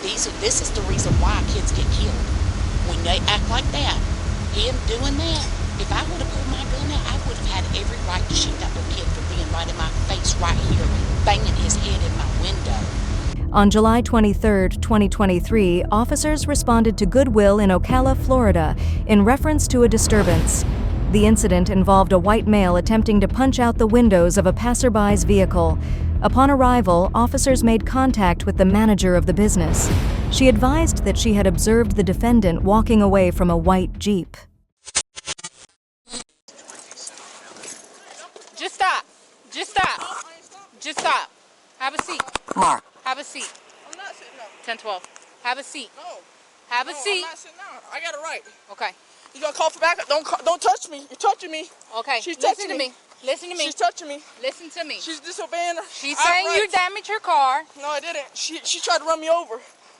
This is the reason why kids get killed. When they act like that, him doing that, if I would have pulled my gun out, I would have had every right to shoot that little kid for being right in my face right here, banging his head in my window. On July 23, 2023, officers responded to Goodwill in Ocala, Florida, in reference to a disturbance. The incident involved a white male attempting to punch out the windows of a passerby's vehicle. Upon arrival, officers made contact with the manager of the business. She advised that she had observed the defendant walking away from a white Jeep. Just stop. Just stop. Just stop. Have a seat. Mark. Have a seat. I'm not sitting down. 10-12. Have a seat. No. Have a seat. I'm not sitting down. I got a right. Okay. You gonna call for backup? Don't touch me. You're touching me. Okay. She's Listen touching to me. Listen to me. She's touching me. Listen to me. She's disobeying her. She's saying you damaged her car. No, I didn't. She tried to run me over.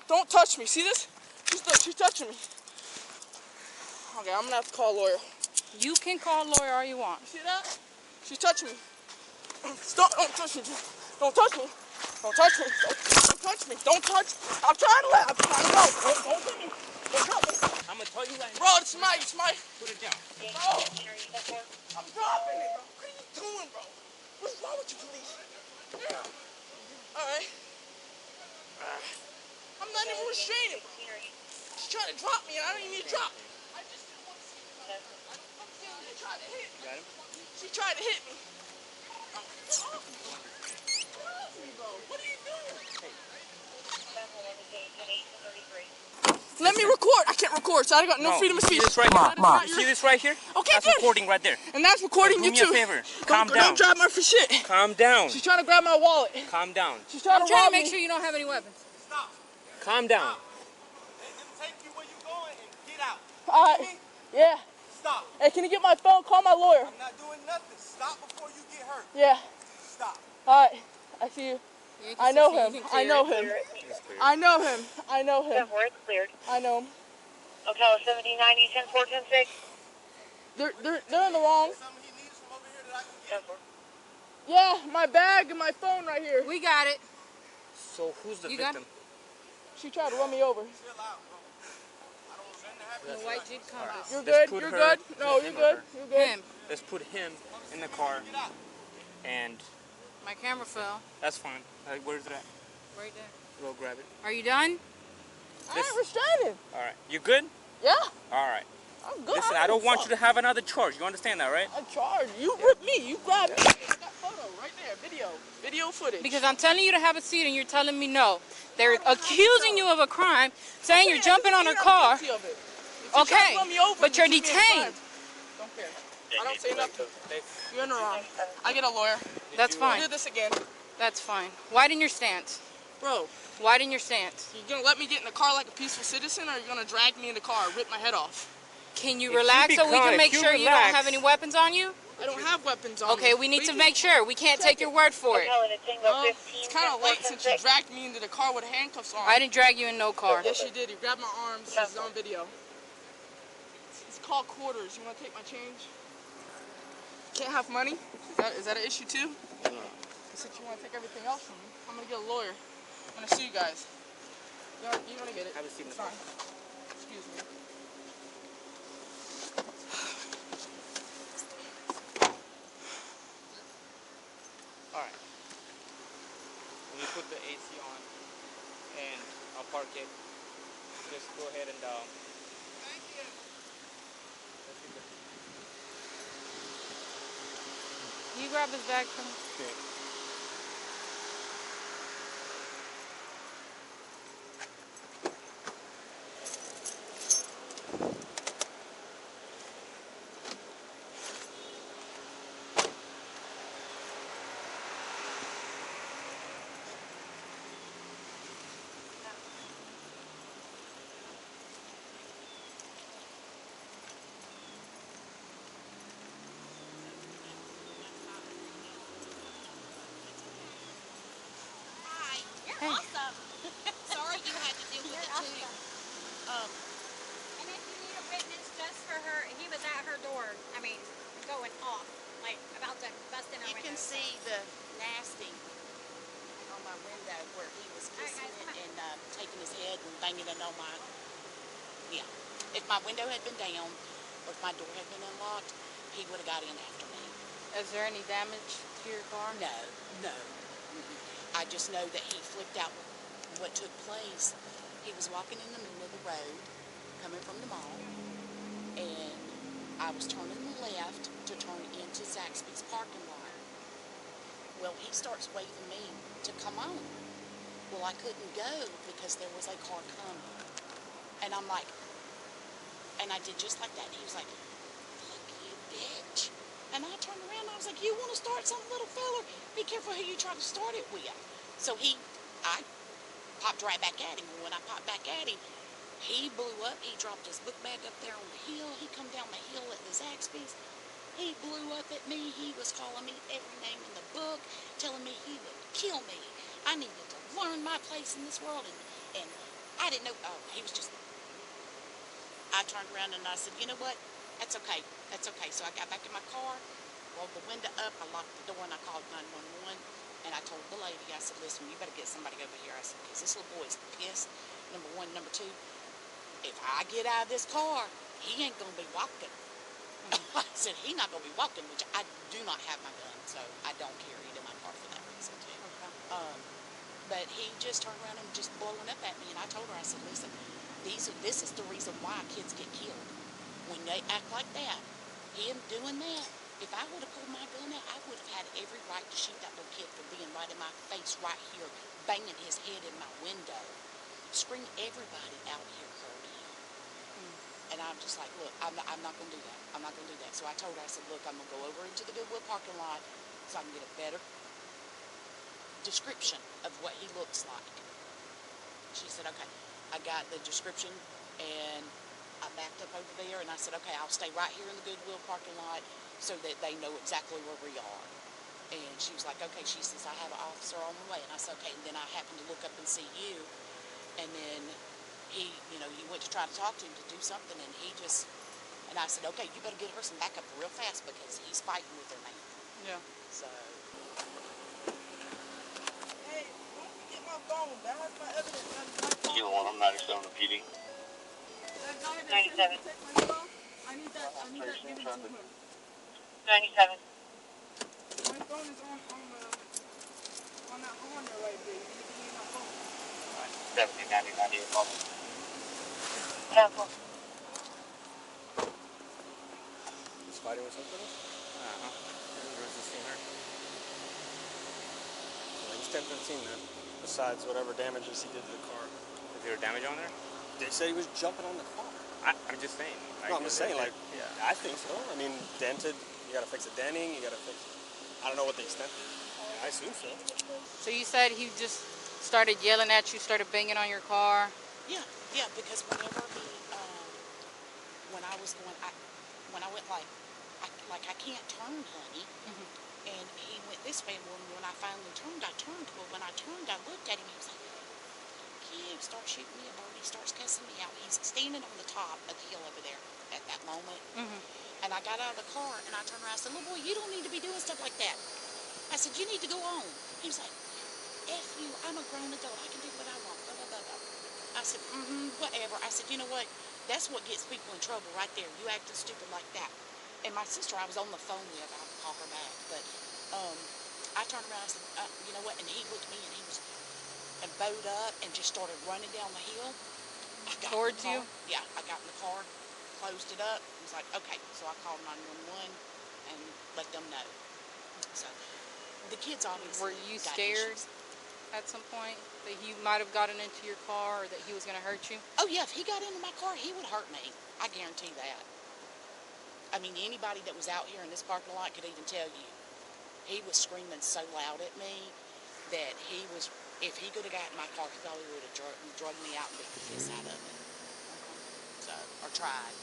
Don't touch me. See this? She's touching me. Okay, I'm gonna have to call a lawyer. You can call a lawyer all you want. You see that? She's touching me. Stop! Don't touch me. Don't touch me. Don't touch me. Don't touch me. Don't touch. I'm trying to let. I'm trying to go. Don't hit me. Don't touch me. I'm gonna tell you that. Bro, it's my. Put it down. Bro, I'm dropping it, bro. What are you doing, bro? What's wrong with you, police? All right. I'm not even restraining, bro. She's trying to drop me, and I don't even need to drop. I just didn't want to see you. She tried to hit me. Got him? She tried to hit me. What are you doing? Let me record. I can't record, so I got no freedom of speech. See this right here? You see this right here? Okay, that's good. recording right there. And that's recording you too. Do me a favor. Calm down. Don't drive my for shit. Calm down. She's trying to grab my wallet. Calm down. She's trying I'm to trying rob to make me. sure you don't have any weapons. Stop. Calm down. Take you where you going and get out. All right. Yeah. Stop. Hey, can you get my phone? Call my lawyer. I'm not doing nothing. Stop before you get hurt. Yeah. Stop. All right. I see you. I know him. I know him. I know him. I know him. It's cleared. I know him. Ocala 1790, 104, 106. They're in the wrong. Something he needs from over here that I can get. 10-4. Yeah, my bag and my phone right here. We got it. So who's the You got victim? She tried to run me over. Chill out, bro. I don't send to happen. The white Jeep Compass. You're Let's good. put You're her- good. No, you're him or good. her? You're good. Him. Let's put him in the car, and My camera fell. that's fine. Where's it at? Right there. Go grab it. Are you done? I ain't restraining. All right. You good? Yeah, All right. I'm good. Listen, I don't want you to have another charge. You understand that, right? I'm charged. You ripped me. You grabbed me. I got photo right there. Video footage. Because I'm telling you to have a seat and you're telling me no. They're accusing you of a crime, saying you're jumping on her car. Okay, but you're detained. Don't care. I don't say nothing. You're in the wrong. I get a lawyer. That's We'll fine. do this again. That's fine. Widen your stance. Bro, Widen your stance. you gonna let me get in the car like a peaceful citizen, or are you gonna drag me in the car and rip my head off? Can you If you relax be so we calm, can if make you sure you don't relax. have any weapons on you? I don't have weapons on me. Okay, we need to make sure. We can't take your word for it. Ocala to Tango 15, It's kind of late since you 10-4, 10-6. dragged me into the car with handcuffs on. I didn't drag you in no car. Yes, you did. You grabbed my arms. This is on video. It's called quarters. You want to take my change? Can't have money? Is that an issue too? You said you want to take everything else from me. I'm going to get a lawyer. I'm going to sue you guys. You're going to get it. Have a seat in the It's car. fine. Excuse me. All right. When you put the AC on, and I'll park it, just go ahead and Thank you. Can you grab his bag from me? Okay. head and banging it on my, yeah. If my window had been down, or if my door had been unlocked, he would have got in after me. Is there any damage to your car? No. Mm-mm. I just know that he flipped out. What took place, he was walking in the middle of the road, coming from the mall, and I was turning left to turn into Zaxby's parking lot. Well, he starts waving me to come on. Well, I couldn't go because there was a car coming. And I'm like, and I did just like that. He was like, fuck you, bitch. And I turned around and I was like, you want to start something, little fella? Be careful who you try to start it with. So I popped right back at him. And when I popped back at him, he blew up. He dropped his book bag up there on the hill. He come down the hill at the Zaxby's. He blew up at me. He was calling me every name in the book, telling me he would kill me. I needed to learn my place in this world. And I didn't know. Oh, he was just... I turned around and I said, you know what? That's okay. That's okay. So I got back in my car, rolled the window up. I locked the door and I called 911. And I told the lady, I said, listen, you better get somebody over here. I said, because this little boy's pissed, number one. Number two, if I get out of this car, he ain't going to be walking. I said, he's not going to be walking, which I do not have my gun, so I don't carry it in my car for that reason, too. Okay. But he just turned around and just blowing up at me, and I told her, I said, listen, this is the reason why kids get killed. When they act like that, him doing that, if I would have pulled my gun out, I would have had every right to shoot that little kid for being right in my face right here, banging his head in my window. Scream everybody out here heard him. And I'm just like, look, I'm not going to do that. I'm not going to do that. So I told her, I said, look, I'm going to go over into the Goodwill parking lot so I can get a better description of what he looks like. She said, okay. I got the description, and I backed up over there, and I said, okay, I'll stay right here in the Goodwill parking lot so that they know exactly where we are. And she was like, okay. She says, I have an officer on the way. And I said, okay. And then I happened to look up and see you, and then he, you know, you went to try to talk to him to do something, and he just, and I said, okay, you better get her some backup real fast because he's fighting with her now. Yeah. So. Hey, don't forget my phone. That has my evidence. Kilo 1, I'm 97 to PD. That guy that 97. said he took my phone, I need that given to him. 97. My phone is on that horn right there. You need to give me my phone. 70, 90, 98, level. Cancel. He's fighting with something else? Resisting her. So he was 10-15 then, besides whatever damages he did to the car. Is there damage on there? They said he was jumping on the car. I'm just saying. No, I'm just saying, like, yeah. I think so. I mean, dented, you gotta fix the denting, you gotta fix, I don't know what the extent is. I assume so. So you said he just started yelling at you, started banging on your car? Yeah, because whenever he, when I was going, when I went like I can't turn, honey, and he went this way, and when I finally turned, I turned. Well, when I turned, I looked at him, he was like, kid, starts shooting me a bird, he starts cussing me out. He's standing on the top of the hill over there at that moment, and I got out of the car, and I turned around, I said, little boy, you don't need to be doing stuff like that. I said, you need to go on. He was like, F you, I'm a grown adult, I can do what I want, blah, blah, blah, blah. I said, whatever. I said, you know what? That's what gets people in trouble right there. You acting stupid like that. And my sister, I was on the phone with, I'll call her back. But I turned around and said, you know what? And he looked at me and he was bowed up and just started running down the hill. Towards you? Yeah, I got in the car, closed it up. He was like, okay. So I called 911 and let them know. So the kids obviously Were you got scared issues. at some point that he might have gotten into your car or that he was going to hurt you? Oh, yeah, if he got into my car, he would hurt me. I guarantee that. I mean, anybody that was out here in this parking lot could even tell you. He was screaming so loud at me that he was, if he could have gotten in my car, he probably would have drugged me out and beat the piss out of me. So, or tried.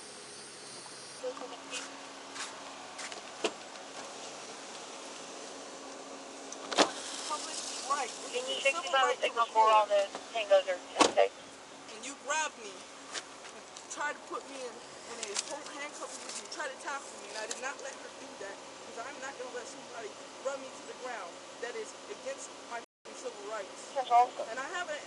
Public right. Can you It's a 65 civil right to signal report. for all the tangos are safe? And you grabbed me, tried to put me in a handcuff position, tried to tackle me, and I did not let her do that because I'm not going to let somebody run me to the ground. That is against my civil rights. And I have a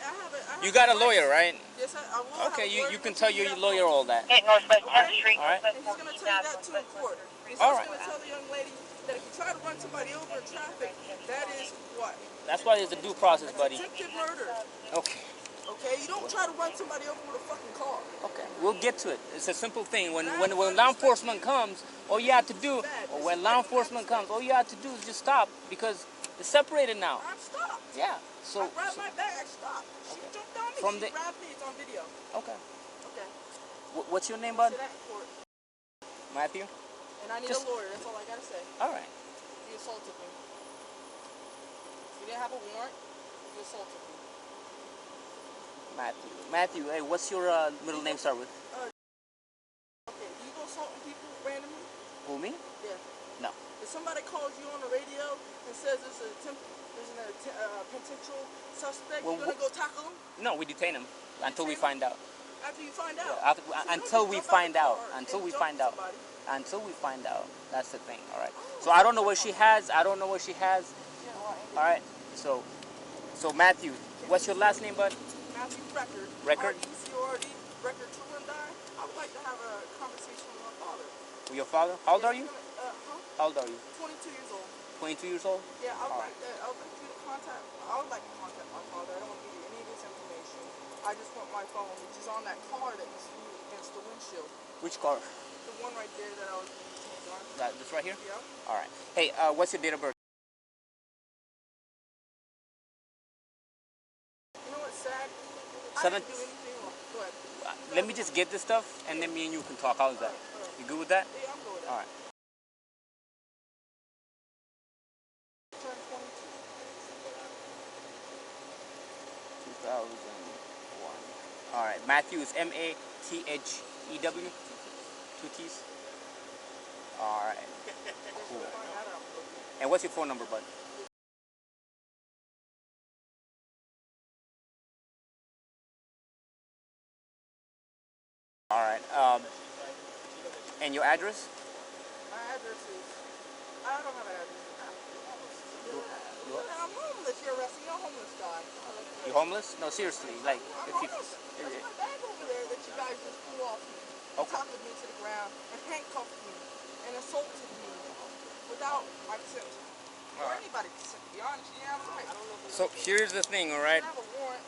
You got a lawyer, right? Yes, I will. Okay, have a lawyer you can to tell do your that lawyer for me. all that. Hey, Northwest 10th Street. All right. And he's going to tell you that too in court. He's All also right. going to tell the young lady that if you try to run somebody over in traffic, that is what? That's why there's a due process, buddy. Attempted murder. Okay. Okay? You don't try to run somebody over with a fucking car. Okay. We'll get to it. It's a simple thing. When law enforcement comes, all you have to do, or when law enforcement comes, all you have to do is just stop because it's separated now. I'm stopped. Yeah. So. I grabbed my bag. I stopped. She jumped on me. She grabbed me. It's on video. Okay. Okay. What's your name, bud? Say that in court. Matthew. And I need a lawyer. That's all I gotta say. All right. You assaulted me. You didn't have a warrant. You assaulted me. Matthew. Hey, what's your middle name start with? Okay. Do you go assaulting people randomly? Who, me? Yeah. No. If somebody calls you on the radio and says there's a potential suspect, Well, you're gonna go tackle him? No, we detain him until we find out. After you find out? Yeah, So until we find out. Until we find out. Until we find out. That's the thing. All right. So I don't know what she has. All right. So Matthew, what's your last name, bud? Matthew Record. Record? R-E-C-O-R-D. Record True and Die. I would like to have a conversation with my father. With your father? How old are you? Huh? How old are you? 22 years old. 22 years old? Yeah, I would like you to contact. I would like to contact my father. I don't want to give you any of this information. I just want my phone, which is on that car that you see against the windshield. Which car? The one right there that I was detained on. This right here? Yeah. All right. Hey, what's your date of birth? You know what's sad? I didn't do anything wrong. Go ahead. Let me just get this stuff, and then me and you can talk. How's that? You good with that? Yeah, I'm good with that. All right. Turn 22. 2001. All right. Matthew is M-A-T-H-E-W. 2 T's. All right. Cool. And what's your phone number, bud? All right. And your address? My address is. I don't have an address. I'm homeless. You're arresting a homeless guy. You homeless? No, seriously. Like, I'm if you. homeless. There's my bag over there that you guys just threw off me. Okay. Tackled me to the ground and handcuffed me and assaulted me without my consent. Or anybody's consent, to be honest. You have a right. So here's the thing, all right? I have a warrant.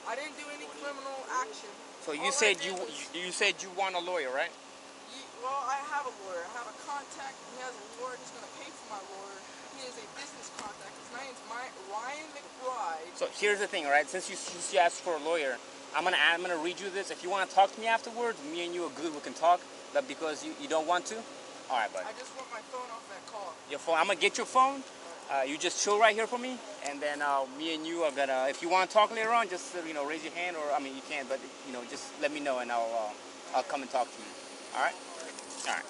I didn't do any criminal action. So you All I said did you said you want a lawyer, right? Well, I have a lawyer. I have a contact. He has a lawyer. He's going to pay for my lawyer. He is a business contact. His name's Ryan McBride. So here's the thing, all right? Since you asked for a lawyer, I'm gonna read you this. If you want to talk to me afterwards, me and you are good. We can talk. But because you don't want to, all right, buddy. I just want my phone off that call. Your phone. I'm gonna get your phone. You just chill right here for me, and then me and you are gonna. If you want to talk later on, just raise your hand, or I mean you can, but just let me know, and I'll come and talk to you. All right. All right.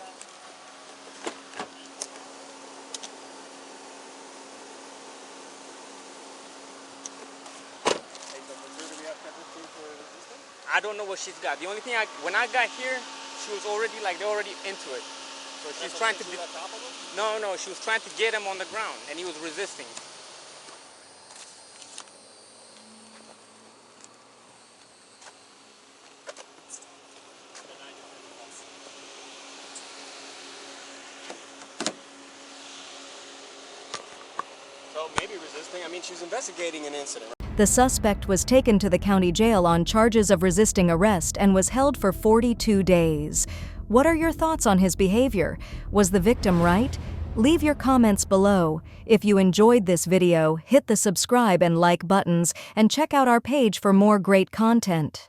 I don't know what she's got. The only thing when I got here, she was already they're already into it. So she's trying to. No, she was trying to get him on the ground, and he was resisting. So maybe resisting. I mean, she was investigating an incident. The suspect was taken to the county jail on charges of resisting arrest and was held for 42 days. What are your thoughts on his behavior? Was the victim right? Leave your comments below. If you enjoyed this video, hit the subscribe and like buttons and check out our page for more great content.